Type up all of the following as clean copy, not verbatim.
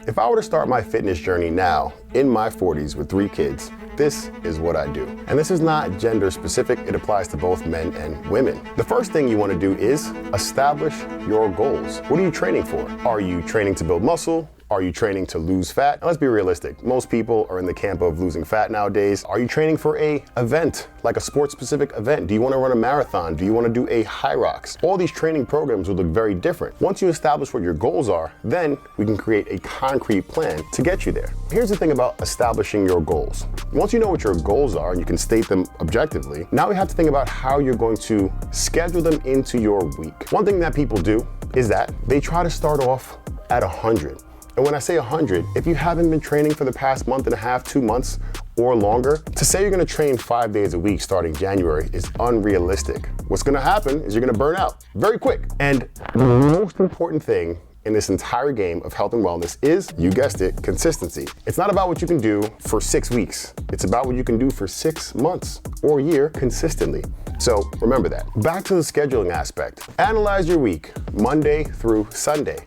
If I were to start my fitness journey now, in my 40s with 3 kids, this is what I do. And this is not gender specific, it applies to both men and women. The first thing you want to do is establish your goals. What are you training for? Are you training to build muscle? Are you training to lose fat? Now, let's be realistic. Most people are in the camp of losing fat nowadays. Are you training for an event, like a sports-specific event? Do you want to run a marathon? Do you want to do a high rocks? All these training programs will look very different. Once you establish what your goals are, then we can create a concrete plan to get you there. Here's the thing about establishing your goals. Once you know what your goals are and you can state them objectively, now we have to think about how you're going to schedule them into your week. One thing that people do is that they try to start off at 100. And when I say 100, if you haven't been training for the past month and a half, 2 months or longer, to say you're gonna train 5 days a week starting January is unrealistic. What's gonna happen is you're gonna burn out very quick. And the most important thing in this entire game of health and wellness is, you guessed it, consistency. It's not about what you can do for 6 weeks. It's about what you can do for 6 months or a year consistently. So remember that. Back to the scheduling aspect. Analyze your week, Monday through Sunday.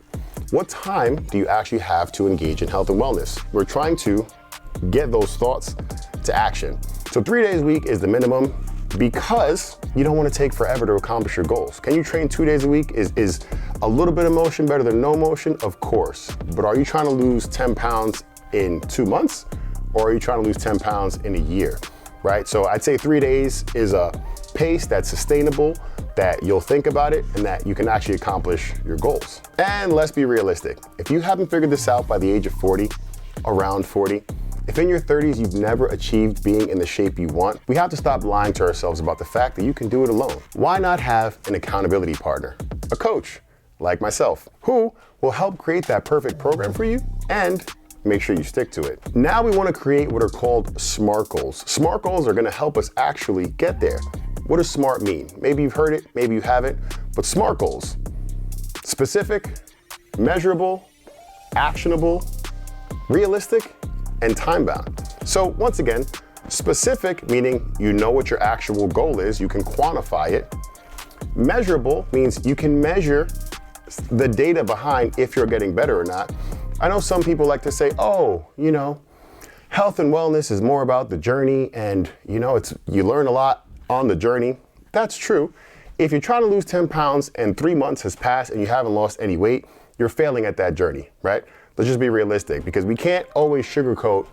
What time do you actually have to engage in health and wellness? We're trying to get those thoughts to action. So 3 days a week is the minimum because you don't want to take forever to accomplish your goals. Can you train 2 days a week? Is a little bit of motion better than no motion? Of course. But are you trying to lose 10 pounds in 2 months? Or are you trying to lose 10 pounds in a year, right? So I'd say 3 days is a pace that's sustainable, that you'll think about it, and that you can actually accomplish your goals. And let's be realistic. If you haven't figured this out by the age of 40, around 40, if in your 30s you've never achieved being in the shape you want, we have to stop lying to ourselves about the fact that you can do it alone. Why not have an accountability partner, a coach like myself, who will help create that perfect program for you and make sure you stick to it. Now we want to create what are called SMART goals. SMART goals are going to help us actually get there. What does SMART mean? Maybe you've heard it, maybe you haven't, but SMART goals: specific, measurable, actionable, realistic, and time-bound. So once again, specific meaning you know what your actual goal is, you can quantify it. Measurable means you can measure the data behind if you're getting better or not. I know some people like to say, oh, health and wellness is more about the journey, and you learn a lot on the journey. That's true. If you're trying to lose 10 pounds and 3 months has passed and you haven't lost any weight, you're failing at that journey, right? Let's just be realistic, because we can't always sugarcoat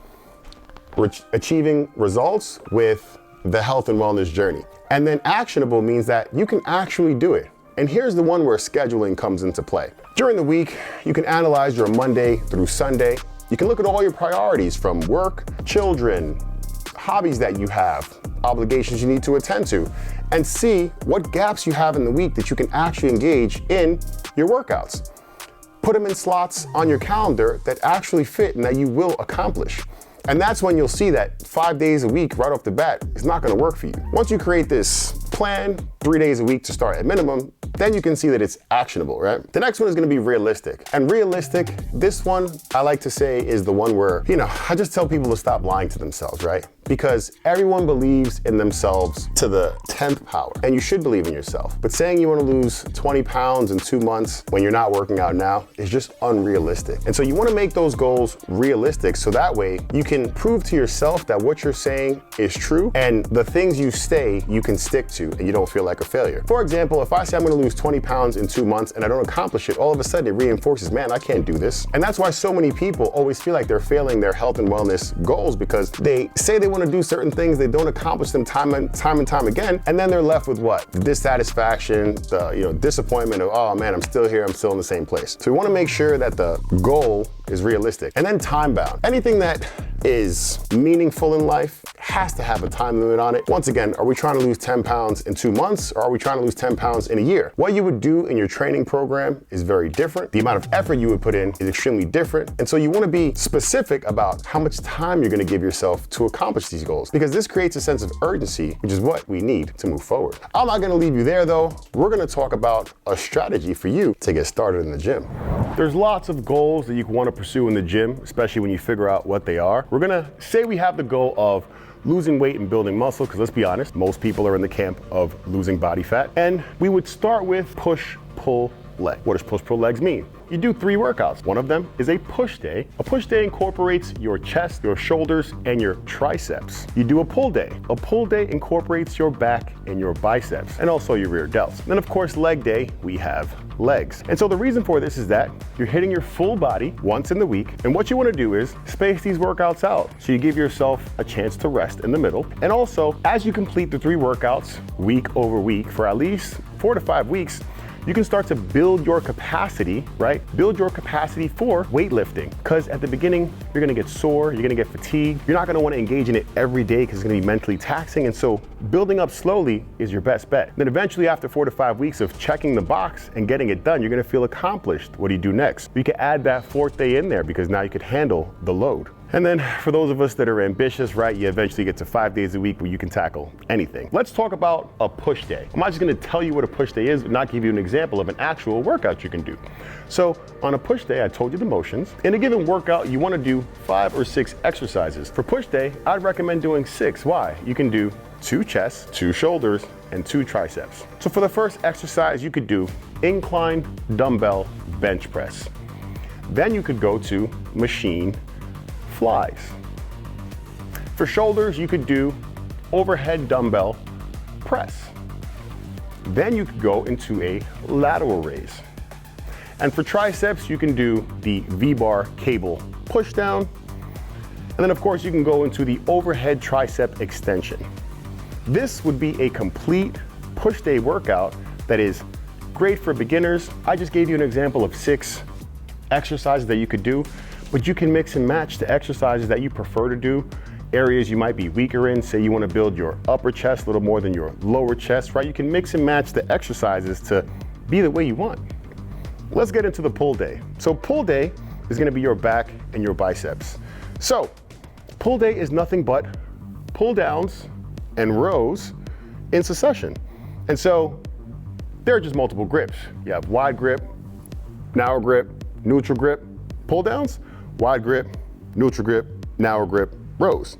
achieving results with the health and wellness journey. And then actionable means that you can actually do it. And here's the one where scheduling comes into play. During the week, you can analyze your Monday through Sunday. You can look at all your priorities from work, children, hobbies that you have, obligations you need to attend to, and see what gaps you have in the week that you can actually engage in your workouts. Put them in slots on your calendar that actually fit and that you will accomplish. And that's when you'll see that 5 days a week right off the bat is not going to work for you. Once you create this plan, 3 days a week to start at minimum, then you can see that it's actionable, right? The next one is gonna be realistic. And realistic, this one I like to say is the one where, I just tell people to stop lying to themselves, right? Because everyone believes in themselves to the 10th power, and you should believe in yourself. But saying you wanna lose 20 pounds in 2 months when you're not working out now is just unrealistic. And so you wanna make those goals realistic so that way you can prove to yourself that what you're saying is true, and the things you say you can stick to and you don't feel like a failure. For example, if I say I'm gonna lose 20 pounds in 2 months and I don't accomplish it, all of a sudden it reinforces, man, I can't do this. And that's why so many people always feel like they're failing their health and wellness goals, because they say they want to do certain things, they don't accomplish them time and time again, and then they're left with what? The dissatisfaction, the disappointment of, oh man, I'm still here, I'm still in the same place. So we want to make sure that the goal is realistic. And then time bound. Anything that is meaningful in life has to have a time limit on it. Once again, are we trying to lose 10 pounds in 2 months, or are we trying to lose 10 pounds in a year? What you would do in your training program is very different. The amount of effort you would put in is extremely different. And so you want to be specific about how much time you're going to give yourself to accomplish these goals, because this creates a sense of urgency, which is what we need to move forward. I'm not going to leave you there though. We're going to talk about a strategy for you to get started in the gym. There's lots of goals that you want to pursue in the gym, especially when you figure out what they are. We're going to say we have the goal of losing weight and building muscle, because let's be honest, most people are in the camp of losing body fat. And we would start with push-pull leg. What does push-pull legs mean? you do 3 workouts. One of them is a push day. A push day incorporates your chest, your shoulders, and your triceps. You do a pull day. A pull day incorporates your back and your biceps, and also your rear delts. Then of course, leg day, we have legs. And so the reason for this is that you're hitting your full body once in the week, and what you want to do is space these workouts out so you give yourself a chance to rest in the middle. And also, as you complete the 3 workouts week over week for at least 4 to 5 weeks, you can start to build your capacity, right? Build your capacity for weightlifting. Because at the beginning, you're gonna get sore, you're gonna get fatigued. You're not gonna wanna engage in it every day because it's gonna be mentally taxing. And so building up slowly is your best bet. Then eventually after 4 to 5 weeks of checking the box and getting it done, you're gonna feel accomplished. What do you do next? You can add that 4th day in there because now you could handle the load. And then for those of us that are ambitious, right, you eventually get to 5 days a week where you can tackle anything. Let's talk about a push day. I'm not just gonna tell you what a push day is, but not give you an example of an actual workout you can do. So on a push day, I told you the motions. In a given workout, you wanna do 5 or 6 exercises. For push day, I'd recommend doing 6. Why? You can do 2 chests, 2 shoulders, and 2 triceps. So for the first exercise, you could do incline dumbbell bench press. Then you could go to machine flies. For shoulders, you could do overhead dumbbell press. Then you could go into a lateral raise. And for triceps, you can do the V-bar cable push down. And then of course, you can go into the overhead tricep extension. This would be a complete push day workout that is great for beginners. I just gave you an example of 6 exercises that you could do, but you can mix and match the exercises that you prefer to do, areas you might be weaker in. Say you want to build your upper chest a little more than your lower chest, right? You can mix and match the exercises to be the way you want. Let's get into the pull day. So pull day is going to be your back and your biceps. So pull day is nothing but pull downs and rows in succession. And so there are just multiple grips. You have wide grip, narrow grip, neutral grip, pull downs, wide grip, neutral grip, narrow grip, rows.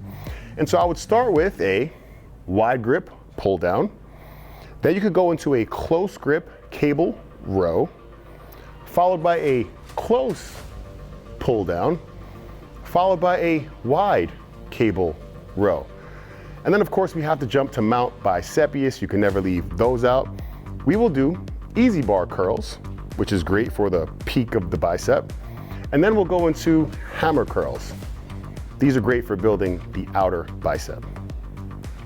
And so I would start with a wide grip pull down. Then you could go into a close grip cable row, followed by a close pull down, followed by a wide cable row. And then of course we have to jump to mount biceps. You can never leave those out. We will do easy bar curls, which is great for the peak of the bicep. And then we'll go into hammer curls. These are great for building the outer bicep.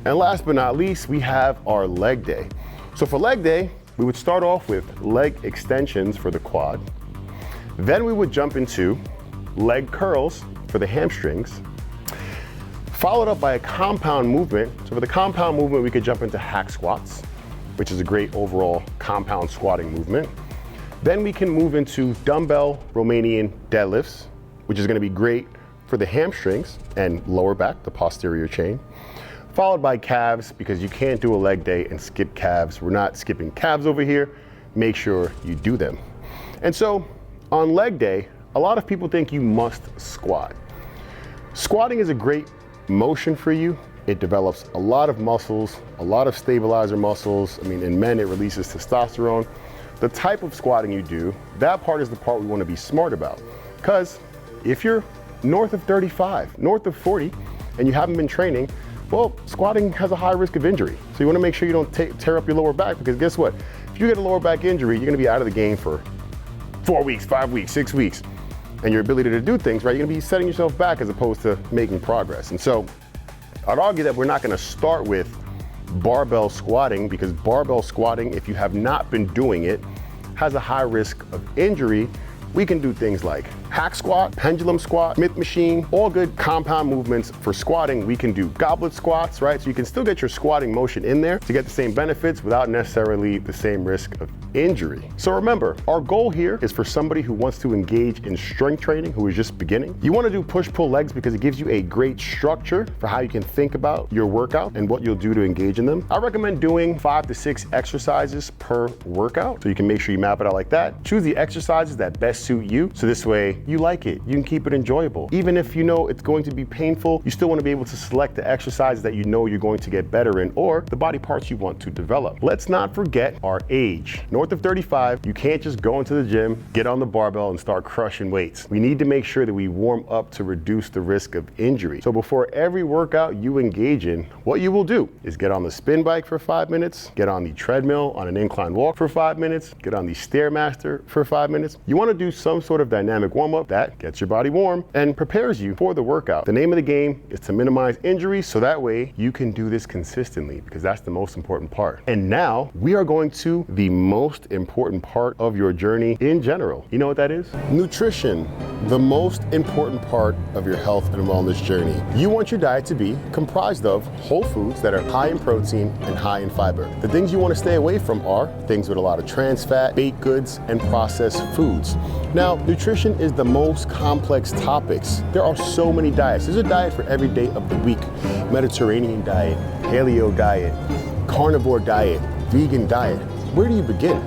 And last but not least, we have our leg day. So for leg day, we would start off with leg extensions for the quad. Then we would jump into leg curls for the hamstrings, followed up by a compound movement. So for the compound movement, we could jump into hack squats, which is a great overall compound squatting movement. Then we can move into dumbbell Romanian deadlifts, which is going to be great for the hamstrings and lower back, the posterior chain, followed by calves, because you can't do a leg day and skip calves. We're not skipping calves over here. Make sure you do them. And so on leg day, a lot of people think you must squat. Squatting is a great motion for you. It develops a lot of muscles, a lot of stabilizer muscles. I mean, in men, it releases testosterone. The type of squatting you do, that part is the part we want to be smart about. Because if you're north of 35, north of 40, and you haven't been training, well, squatting has a high risk of injury. So you want to make sure you don't tear up your lower back, because guess what? If you get a lower back injury, you're going to be out of the game for 4 weeks, 5 weeks, 6 weeks. And your ability to do things, right, you're going to be setting yourself back as opposed to making progress. And so I'd argue that we're not going to start with barbell squatting, because barbell squatting, if you have not been doing it, has a high risk of injury. We can do things like hack squat, pendulum squat, Smith machine, all good compound movements for squatting. We can do goblet squats, right? So you can still get your squatting motion in there to get the same benefits without necessarily the same risk of injury. So remember, our goal here is for somebody who wants to engage in strength training, who is just beginning. You want to do push-pull legs because it gives you a great structure for how you can think about your workout and what you'll do to engage in them. I recommend doing 5 to 6 exercises per workout, so you can make sure you map it out like that. Choose the exercises that best best suit you, so this way you like it. You can keep it enjoyable. Even if you know it's going to be painful, you still want to be able to select the exercises that you know you're going to get better in, or the body parts you want to develop. Let's not forget our age. North of 35, you can't just go into the gym, get on the barbell, and start crushing weights. We need to make sure that we warm up to reduce the risk of injury. So before every workout you engage in, what you will do is get on the spin bike for 5 minutes, get on the treadmill on an incline walk for 5 minutes, get on the Stairmaster for 5 minutes. You want to do some sort of dynamic warm-up that gets your body warm and prepares you for the workout. The name of the game is to minimize injuries, so that way you can do this consistently, because that's the most important part. And now we are going to the most important part of your journey in general. You know what that is? Nutrition, the most important part of your health and wellness journey. You want your diet to be comprised of whole foods that are high in protein and high in fiber. The things you want to stay away from are things with a lot of trans fat, baked goods, and processed foods. Now, nutrition is the most complex topics. There are so many diets. There's a diet for every day of the week. Mediterranean diet, paleo diet, carnivore diet, vegan diet. Where do you begin?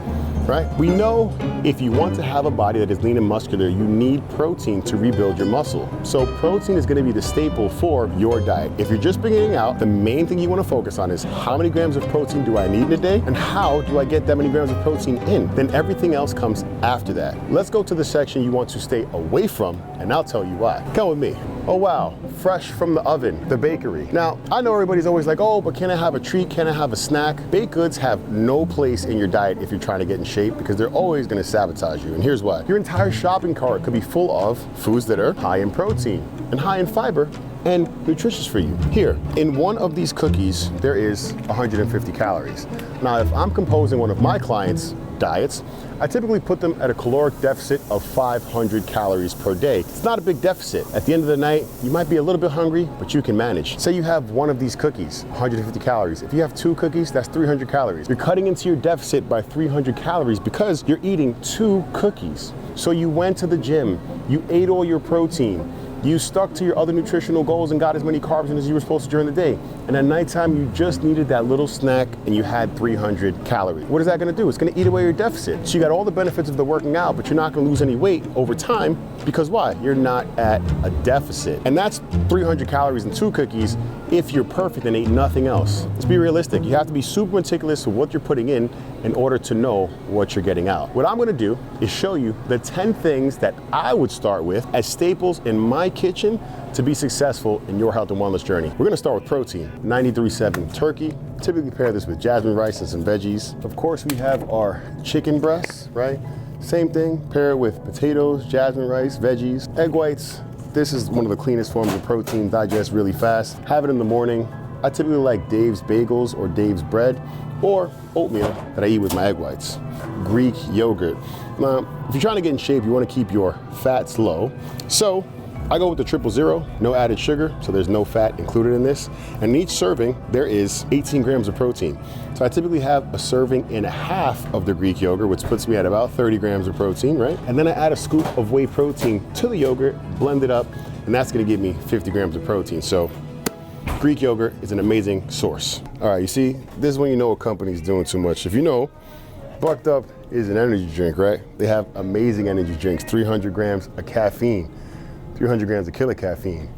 Right? We know if you want to have a body that is lean and muscular, you need protein to rebuild your muscle. So protein is going to be the staple for your diet. If you're just beginning out, the main thing you want to focus on is how many grams of protein do I need in a day, and how do I get that many grams of protein in? Then everything else comes after that. Let's go to the section you want to stay away from, and I'll tell you why. Come with me. Oh wow, fresh from the oven, the bakery. Now, I know everybody's always like, oh, but can I have a treat? Can I have a snack? Baked goods have no place in your diet if you're trying to get in shape, because they're always gonna sabotage you. And here's why. Your entire shopping cart could be full of foods that are high in protein and high in fiber and nutritious for you. Here, in one of these cookies, there is 150 calories. Now, if I'm composing one of my clients' diets, I typically put them at a caloric deficit of 500 calories per day. It's not a big deficit. At the end of the night, you might be a little bit hungry, but you can manage. Say you have one of these cookies, 150 calories. If you have 2 cookies, that's 300 calories. You're cutting into your deficit by 300 calories because you're eating 2 cookies. So you went to the gym, you ate all your protein, you stuck to your other nutritional goals and got as many carbs in as you were supposed to during the day. And at nighttime, you just needed that little snack and you had 300 calories. What is that gonna do? It's gonna eat away your deficit. So you got all the benefits of the working out, but you're not gonna lose any weight over time, because why? You're not at a deficit. And that's 300 calories and 2 cookies if you're perfect and ate nothing else. Let's be realistic. You have to be super meticulous with what you're putting in order to know what you're getting out. What I'm gonna do is show you the 10 things that I would start with as staples in my kitchen to be successful in your health and wellness journey. We're gonna start with protein. 93.7 turkey. Typically pair this with jasmine rice and some veggies. Of course, we have our chicken breasts, right? Same thing, pair it with potatoes, jasmine rice, veggies, egg whites. This is one of the cleanest forms of protein, digests really fast. Have it in the morning. I typically like Dave's bagels or Dave's bread, or oatmeal that I eat with my egg whites. Greek yogurt. Now, if you're trying to get in shape, you want to keep your fats low. So I go with the 000, no added sugar, so there's no fat included in this. And in each serving, there is 18 grams of protein. So I typically have a serving and a half of the Greek yogurt, which puts me at about 30 grams of protein, right? And then I add a scoop of whey protein to the yogurt, blend it up, and that's gonna give me 50 grams of protein. So Greek yogurt is an amazing source. All right, you see, this is when you know a company's doing too much. If you know, Bucked Up is an energy drink, right? They have amazing energy drinks, 300 grams of caffeine, 300 grams of killer caffeine.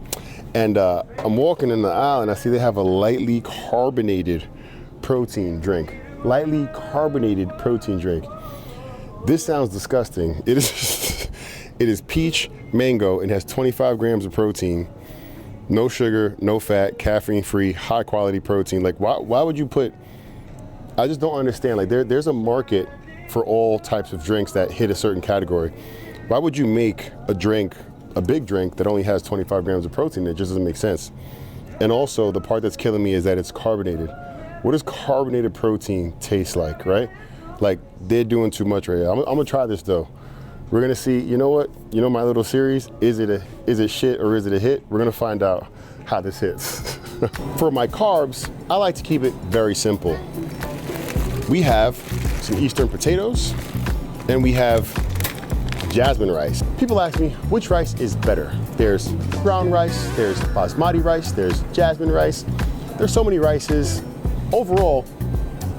And I'm walking in the aisle and I see they have a lightly carbonated protein drink. Lightly carbonated protein drink. This sounds disgusting. It is, it is peach mango and has 25 grams of protein. No sugar, no fat, caffeine-free, high-quality protein. Like, why would you put? I just don't understand. Like, there's a market for all types of drinks that hit a certain category. Why would you make a drink, a big drink that only has 25 grams of protein? It just doesn't make sense. And also, the part that's killing me is that it's carbonated. What does carbonated protein taste like, right? Like, they're doing too much right here. I'm gonna try this though. We're gonna see, you know what? You know my little series, is it shit or is it a hit? We're gonna find out how this hits. For my carbs, I like to keep it very simple. We have some Eastern potatoes and we have jasmine rice. People ask me, which rice is better? There's brown rice, there's basmati rice, there's jasmine rice. There's so many rices. Overall,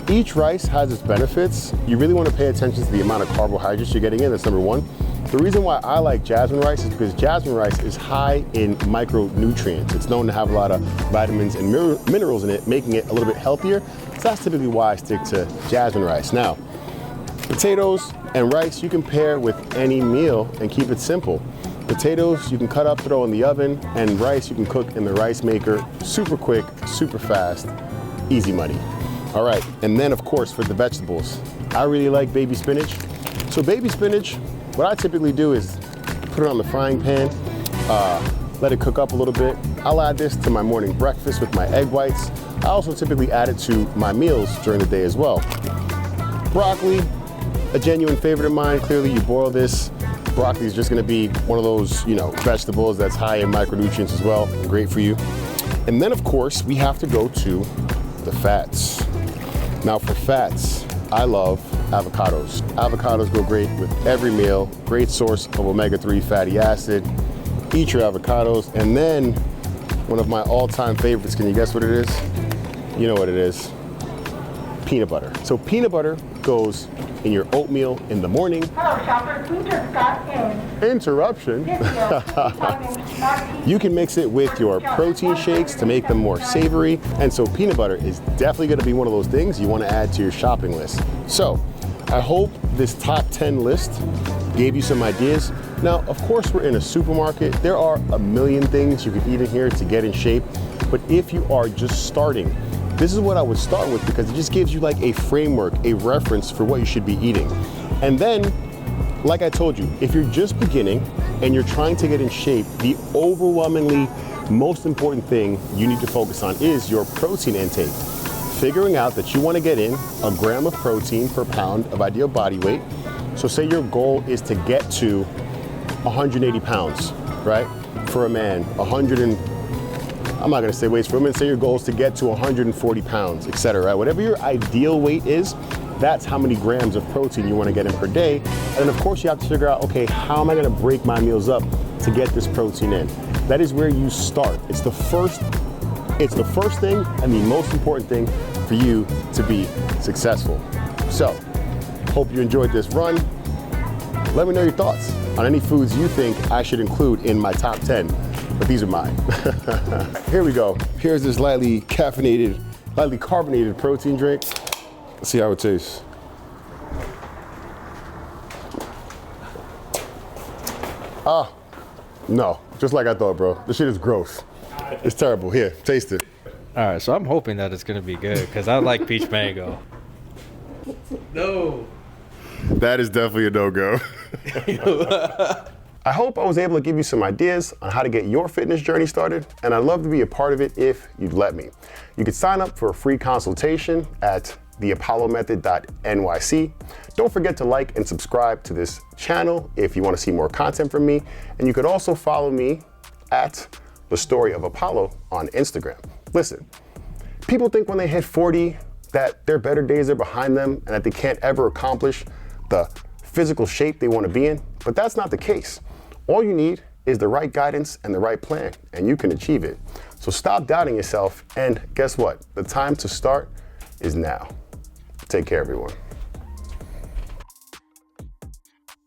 each rice has its benefits. You really want to pay attention to the amount of carbohydrates you're getting in, that's number one. The reason why I like jasmine rice is because jasmine rice is high in micronutrients. It's known to have a lot of vitamins and minerals in it, making it a little bit healthier. So that's typically why I stick to jasmine rice. Now, potatoes and rice you can pair with any meal and keep it simple. Potatoes you can cut up, throw in the oven, and rice you can cook in the rice maker. Super quick, super fast, easy money. All right, and then of course for the vegetables, I really like baby spinach. So baby spinach, what I typically do is put it on the frying pan, let it cook up a little bit. I'll add this to my morning breakfast with my egg whites. I also typically add it to my meals during the day as well. Broccoli, a genuine favorite of mine. Clearly you boil this. Broccoli is just gonna be one of those, vegetables that's high in micronutrients as well, and great for you. And then of course, we have to go to the fats. Now for fats, I love avocados. Avocados go great with every meal, great source of omega-3 fatty acid. Eat your avocados. And then one of my all-time favorites, can you guess what it is? You know what it is, peanut butter. So peanut butter goes in your oatmeal in the morning. Hello, shoppers. We just got in. Interruption. You can mix it with your protein shakes to make them more savory. And so peanut butter is definitely gonna be one of those things you wanna add to your shopping list. So I hope this top 10 list gave you some ideas. Now, of course, we're in a supermarket. There are a million things you can eat in here to get in shape. But if you are just starting, this is what I would start with because it just gives you like a framework, a reference for what you should be eating. And then, like I told you, if you're just beginning and you're trying to get in shape, the overwhelmingly most important thing you need to focus on is your protein intake. Figuring out that you want to get in a gram of protein per pound of ideal body weight. So say your goal is to get to 180 pounds, right? For a man, I'm not gonna say weights for women, say your goal is to get to 140 pounds, etc. Right? Whatever your ideal weight is, that's how many grams of protein you wanna get in per day. And then of course you have to figure out, okay, how am I gonna break my meals up to get this protein in? That is where you start. It's the first thing and the most important thing for you to be successful. So, hope you enjoyed this run. Let me know your thoughts on any foods you think I should include in my top 10. But these are mine. Here we go. Here's this lightly carbonated protein drink. Let's see how it tastes. No, just like I thought, bro. This shit is gross. It's terrible. Here, taste it. All right, so I'm hoping that it's gonna be good because I like peach mango. No. That is definitely a no-go. I hope I was able to give you some ideas on how to get your fitness journey started, and I'd love to be a part of it if you'd let me. You could sign up for a free consultation at theapollomethod.nyc. Don't forget to like and subscribe to this channel if you want to see more content from me, and you could also follow me at The Story of Apollo on Instagram. Listen, people think when they hit 40 that their better days are behind them and that they can't ever accomplish the physical shape they want to be in, but that's not the case. All you need is the right guidance and the right plan, and you can achieve it. So stop doubting yourself, and guess what? The time to start is now. Take care, everyone.